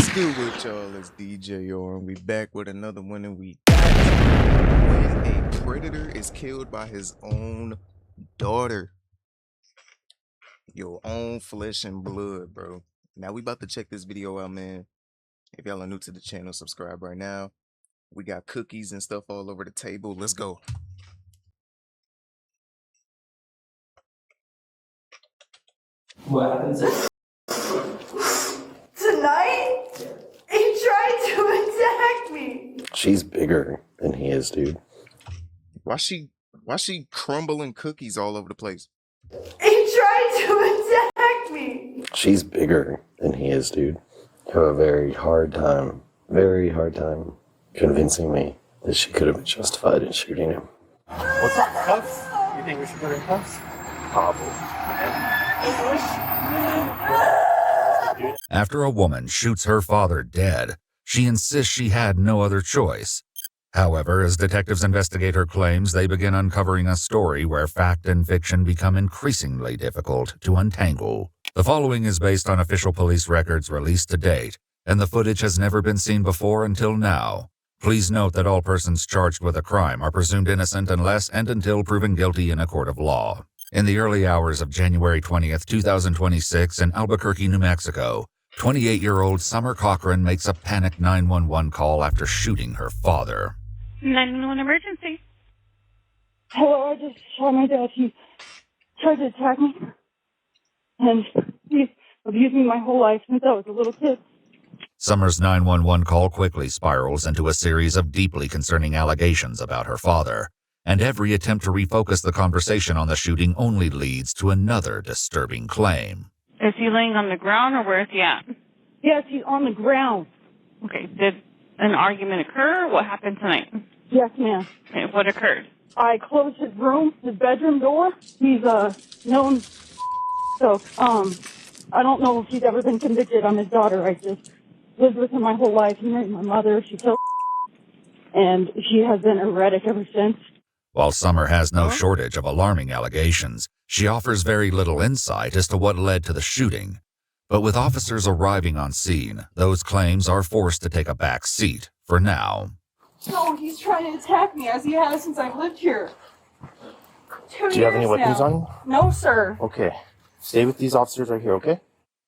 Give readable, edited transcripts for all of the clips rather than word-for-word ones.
What's good with y'all? It's DJR, and we back with another one, and we got when a predator is killed by his own daughter, your own flesh and blood, bro. Now we about to check this video out, man. If y'all are new to the channel, subscribe right now. We got cookies and stuff all over the table. Let's go. What happens if Tonight? He tried to attack me. She's bigger than he is, dude. Why she crumbling cookies all over the place? He tried to attack me. She's bigger than he is, dude. I have a very hard time convincing me that she could have been justified in shooting him. what's up, cuffs? You think we should put her in cuffs? Probably. After a woman shoots her father dead, she insists she had no other choice. However, as detectives investigate her claims, they begin uncovering a story where fact and fiction become increasingly difficult to untangle. The following is based on official police records released to date, and the footage has never been seen before until now. Please note that all persons charged with a crime are presumed innocent unless and until proven guilty in a court of law. In the early hours of January 20th, 2026 in Albuquerque, New Mexico, 28-year-old Summer Cochran makes a panic 911 call after shooting her father. 911 emergency. Hello, I just saw my dad. He tried to attack me, and he's abused me my whole life since I was a little kid. Summer's 911 call quickly spirals into a series of deeply concerning allegations about her father, and every attempt to refocus the conversation on the shooting only leads to another disturbing claim. Is he laying on the ground or where is he at? Yes, he's on the ground. Okay, did an argument occur? What happened tonight? Yes, ma'am. Okay, what occurred? I closed his bedroom door. He's known, so I don't know if he's ever been convicted. I'm his daughter. I just lived with him my whole life. He married my mother. She killed, and she has been erratic ever since. While Summer has no shortage of alarming allegations, she offers very little insight as to what led to the shooting. But with officers arriving on scene, those claims are forced to take a back seat for now. No, he's trying to attack me as he has since I've lived here. Do you have any weapons on you? No, sir. Okay. Stay with these officers right here, okay?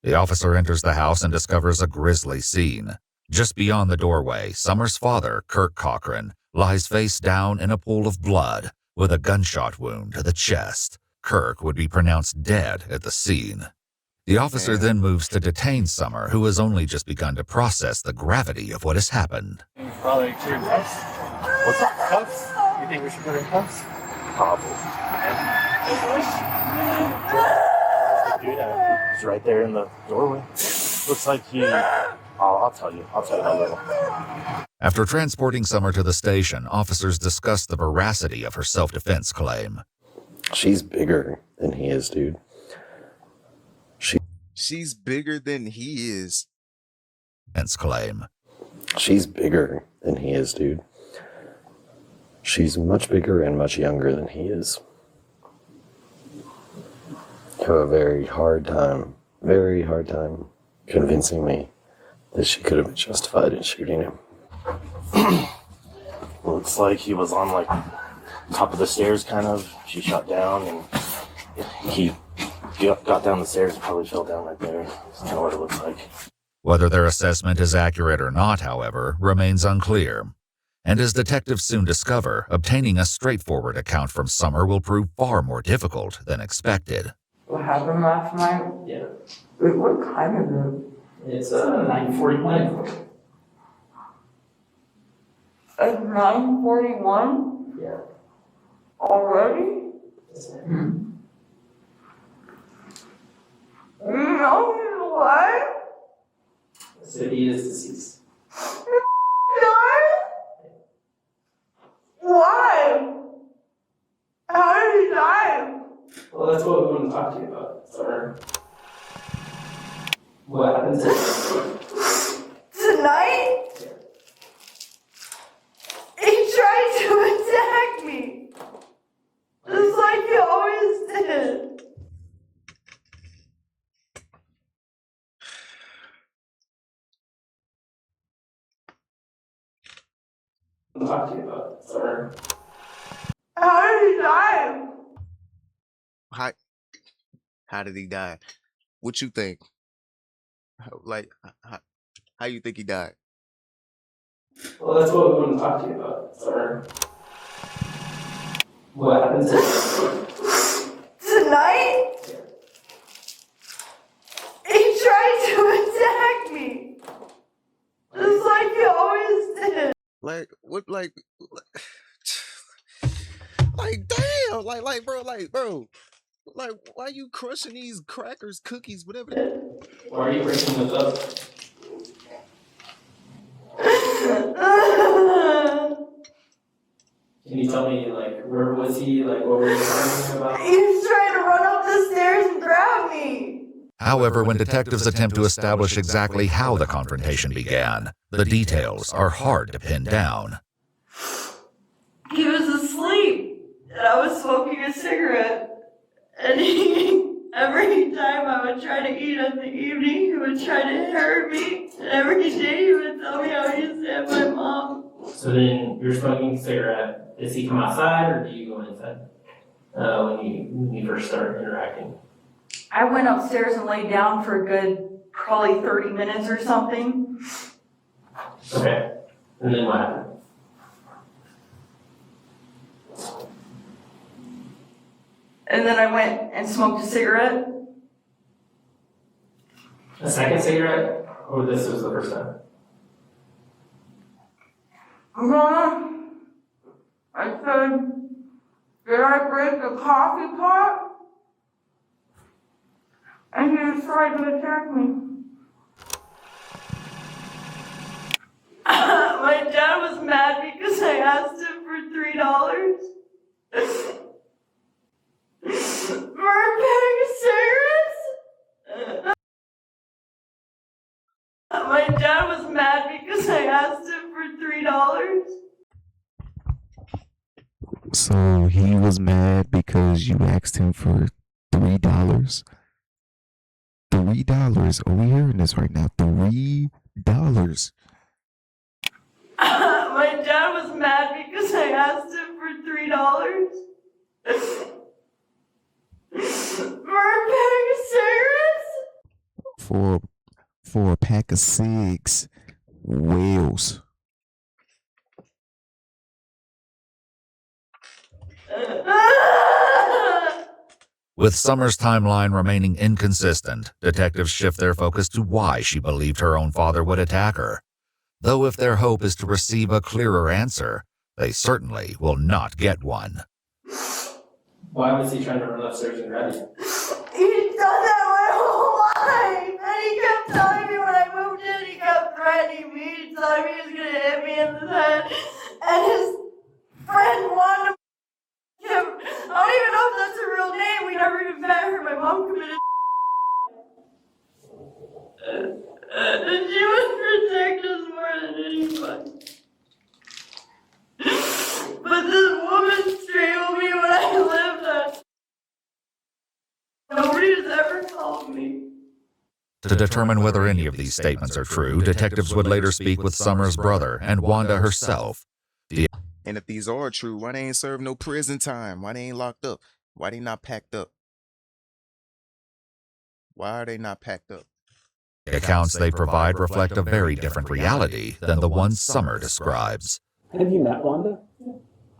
The officer enters the house and discovers a grisly scene. Just beyond the doorway, Summer's father, Kirk Cochran, lies face down in a pool of blood with a gunshot wound to the chest. Kirk would be pronounced dead at the scene. The officer then moves to detain Summer, who has only just begun to process the gravity of what has happened. Probably two cuffs. What's up, cuffs? You think we should put her in cuffs? Probably. Dude, he's right there in the doorway. Looks like he... I'll tell you how little. After transporting Summer to the station, officers discuss the veracity of her self-defense claim. She's bigger than he is, dude. She's bigger than he is. Claim. She's bigger than he is, dude. She's much bigger and much younger than he is. I have a very hard time convincing me that she could have been justified in shooting him. Looks like he was on, like, top of the stairs, kind of. She shot down, and he got down the stairs and probably fell down right there. That's kind of what it looks like. Whether their assessment is accurate or not, however, remains unclear. And as detectives soon discover, obtaining a straightforward account from Summer will prove far more difficult than expected. What happened last night? Yeah. Wait, what time is it? It's 9:41. It's 9:41 Yeah. already? Yes, ma'am. You know he's alive? So he is deceased. Died? Why? How did he die? Well, that's what we want to talk to you about. Summer. What happens if... Tonight? Yeah. He tried to attack me. Just like he always did. to talk to you about. Sorry. How did he die? How how did he die? What you think? Like how you think he died? Well, that's what we want to talk to you about. Sorry. What happened to Tonight? He tried to attack me. Just like he always did. Like what like damn, bro, like why you crushing these crackers, cookies, whatever Why are you breaking this up? Can you tell me, like, where was he? Like, what were you talking about? He was trying to run up the stairs and grab me. However, when detectives attempt to establish exactly how the confrontation began, the details are hard to pin down. He was asleep, and I was smoking a cigarette. And every time I would try to eat in the evening, he would try to hurt me. And every day he would tell me how he stabbed my mom. So then you're smoking a cigarette. Does he come outside or do you go inside when you first start interacting? I went upstairs and laid down for a good probably 30 minutes or something. Okay. And then what happened? And then I went and smoked a cigarette. A second cigarette? Or this was the first time? I said, did I break the coffee pot? And he was trying to attack me. My dad was mad because I asked him for $3 for a bag of cigarettes. My dad was mad because I asked him for $3. So he was mad because you asked him for $3. $3. Are we hearing this right now? $3. My dad was mad because I asked him for $3 for a bag of cigarettes. For a pack of cigs. Whales. With Summer's timeline remaining inconsistent, detectives shift their focus to why she believed her own father would attack her. Though if their hope is to receive a clearer answer, they certainly will not get one. Why was he trying to run upstairs and grab you? He's done that my whole life. And he kept telling me when I moved in, he kept threatening me, telling me he was going to hit me in the head. And his friend wanted him. I don't even know if that's a real name. We never even met her. My mom committed. And she would protect us more than anyone. But this woman strangled me when I lived at. Nobody has ever called me. To determine whether any of these statements are true, detectives would later speak with Summer's brother and Wanda herself. And if these are true, why they ain't served no prison time? Why they ain't locked up? Why they not packed up? Why are they not packed up? The accounts they provide reflect a very different reality than the one Summer describes. Have you met Wanda?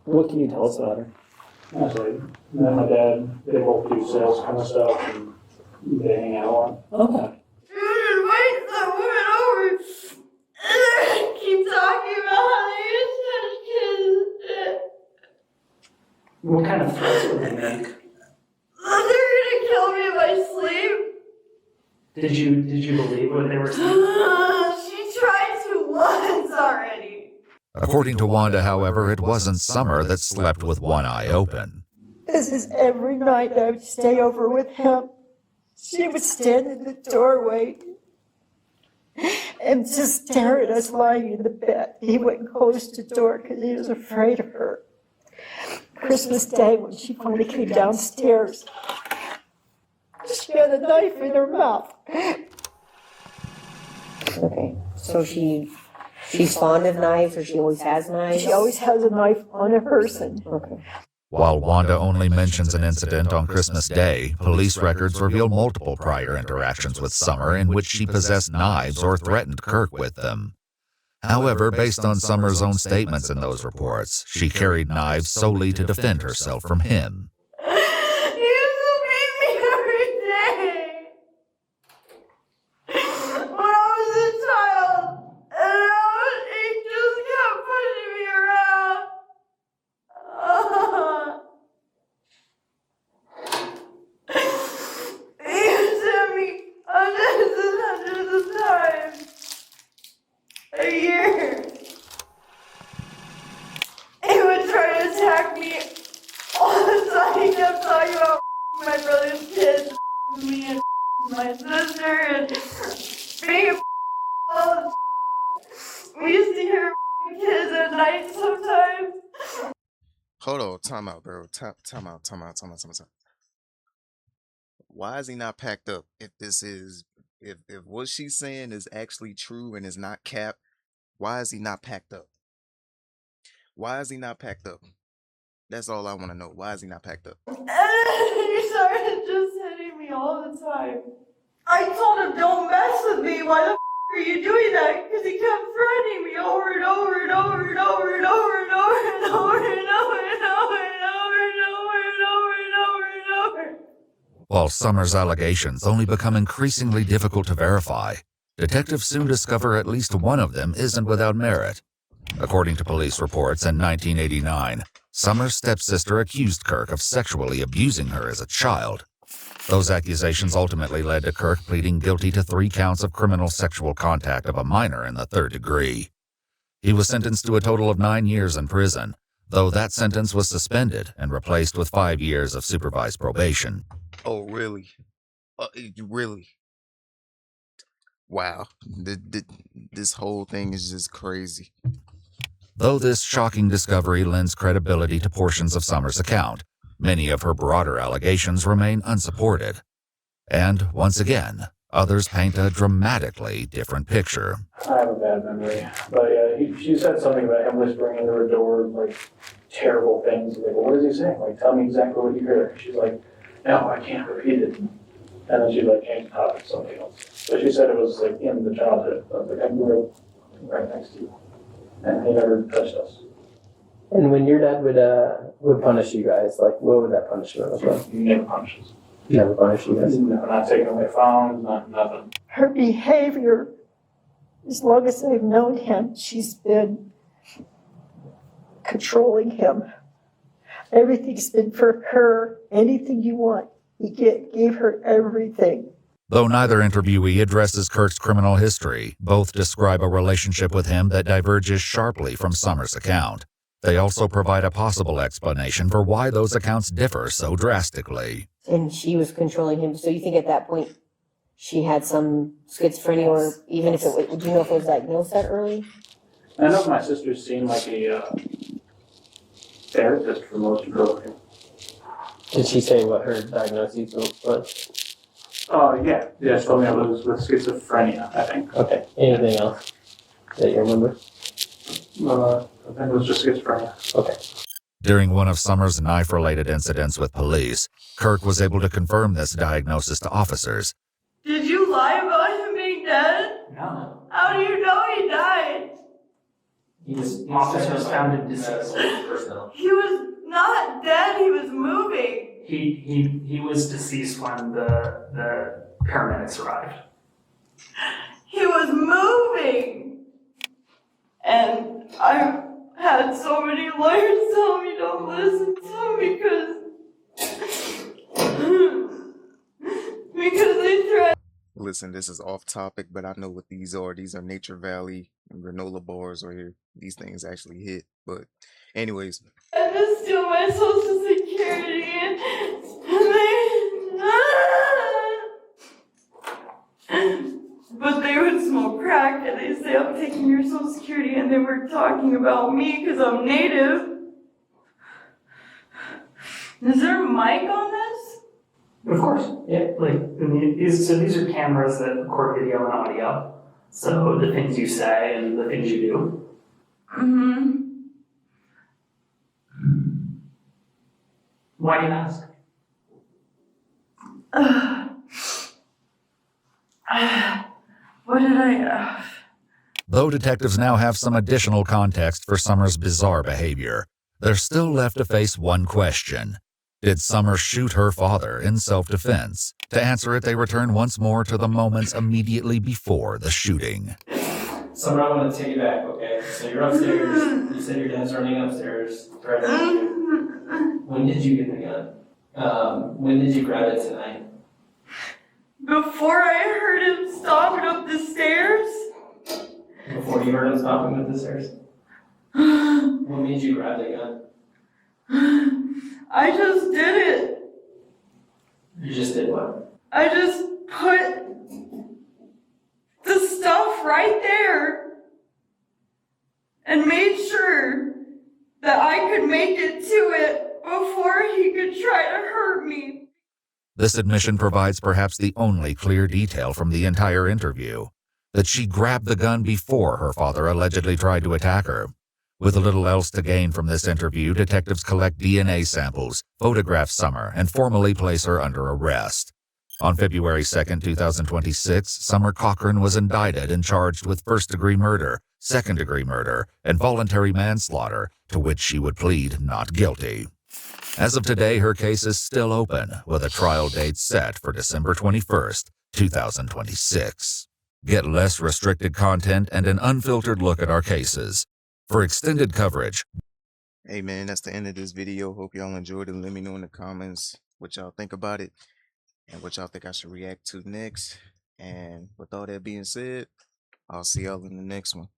What can you tell us about her? Actually, me and my dad, they both do sales kind of stuff, and they hang out a lot. Okay. Dude invites that woman over, and they keep talking about how they used to have kids. What kind of threats would they make? They're gonna kill me if I sleep. Did you believe what they were saying? She tried to once already. According to Wanda, however, it wasn't Summer that slept with one eye open. This is every night I would stay over with him. She would stand in the doorway and just stare at us lying in the bed. He wouldn't close the door because he was afraid of her. Christmas Day, when she finally came downstairs, she had a knife in her mouth. Okay, so she She's fond of knives, or she always has knives? She always has a knife on a person. Okay. While Wanda only mentions an incident on Christmas Day, police records reveal multiple prior interactions with Summer in which she possessed knives or threatened Kirk with them. However, based on Summer's own statements in those reports, she carried knives solely to defend herself from him. He used to beat me every day. When I was a child, and he just kept pushing me around. He used to hit me hundreds and hundreds of times a year. He would try to attack me all the time. He kept talking about my brother's kids, me and my sister, and being a we used to hear kids at night sometimes. Hold on, time out, bro. Time out. Why is he not packed up? If what she's saying is actually true and is not cap, why is he not packed up? Why is he not packed up? That's all I want to know. Why is he not packed up? And he started just hitting me all the time. I told him, don't mess with me. Why the are you doing that? Because he kept threatening me over and over and over and over and over and over and over and over and over and over and over and over and over and over. While Summer's allegations only become increasingly difficult to verify, detectives soon discover at least one of them isn't without merit. According to police reports in 1989, Summer's stepsister accused Kirk of sexually abusing her as a child. Those accusations ultimately led to Kirk pleading guilty to 3 counts of criminal sexual contact of a minor in the 3rd degree. He was sentenced to a total of 9 years in prison, though that sentence was suspended and replaced with 5 years of supervised probation. Oh, really? Really? Wow. This whole thing is just crazy. Though this shocking discovery lends credibility to portions of Summer's account, many of her broader allegations remain unsupported. And once again, others paint a dramatically different picture. I have a bad memory, but yeah, she said something about him whispering into her door, like, terrible things. Like, well, what is he saying? Like, tell me exactly what you heard. She's like, no, I can't repeat it. And then she, like, changed the topic to something else. But she said it was, like, in the childhood. I was like, I grew up right next to you. And he never touched us. And when your dad would punish you guys, like, what would that punishment look like? He never punishes. He never punished you guys? No, not taking away phones, nothing. Her behavior, as long as I've known him, she's been controlling him. Everything's been for her. Anything you want, he gave her everything. Though neither interviewee addresses Kirk's criminal history, both describe a relationship with him that diverges sharply from Summer's account. They also provide a possible explanation for why those accounts differ so drastically. And she was controlling him, so you think at that point she had some schizophrenia, or even if it was, do you know if it was diagnosed that early? I know my sister's seen, like, a therapist for most of her life. Did she say what her diagnosis was? Oh, yeah. Yeah, she told me it was with schizophrenia, I think. Okay. Anything else that you remember? I think it was just schizophrenia. Okay. During one of Summer's knife-related incidents with police, Kirk was able to confirm this diagnosis to officers. Did you lie about him being dead? No. How do you know he died? Officers found him deceased. He was not dead, he was moving. He was deceased when the paramedics arrived. He was moving. And I had so many lawyers tell me don't listen to him because they threatened. Listen, this is off topic, but I know what these are. These are Nature Valley and granola bars right here. These things actually hit. But anyways. And to steal my social security and but they would smoke crack and they say I'm taking your social security, and they were talking about me because I'm native. Is there a mic on this? Of course. Yeah. Like, so these are cameras that record video and audio. So the things you say and the things you do. Mm-hmm. Why do you ask? What did I... Though detectives now have some additional context for Summer's bizarre behavior, they're still left to face one question. Did Summer shoot her father in self-defense? To answer it, they return once more to the moments immediately before the shooting. Summer, I want to take you back, okay? So you're upstairs. You said your dad's running upstairs, threatening you. When did you get the gun? When did you grab it tonight? Before I heard him stomping up the stairs. Before you heard him stomping up the stairs? What made you grab the gun? I just did it. You just did what? I just put the stuff right there and made sure that I could make it to it before he could try to hurt me. This admission provides perhaps the only clear detail from the entire interview, that she grabbed the gun before her father allegedly tried to attack her. With little else to gain from this interview, detectives collect DNA samples, photograph Summer, and formally place her under arrest. On February 2, 2026, Summer Cochran was indicted and charged with first-degree murder, second-degree murder, and voluntary manslaughter, to which she would plead not guilty. As of today, her case is still open, with a trial date set for December 21st, 2026. Get less restricted content and an unfiltered look at our cases. For extended coverage. Hey man, that's the end of this video. Hope y'all enjoyed it. Let me know in the comments what y'all think about it and what y'all think I should react to next. And with all that being said, I'll see y'all in the next one.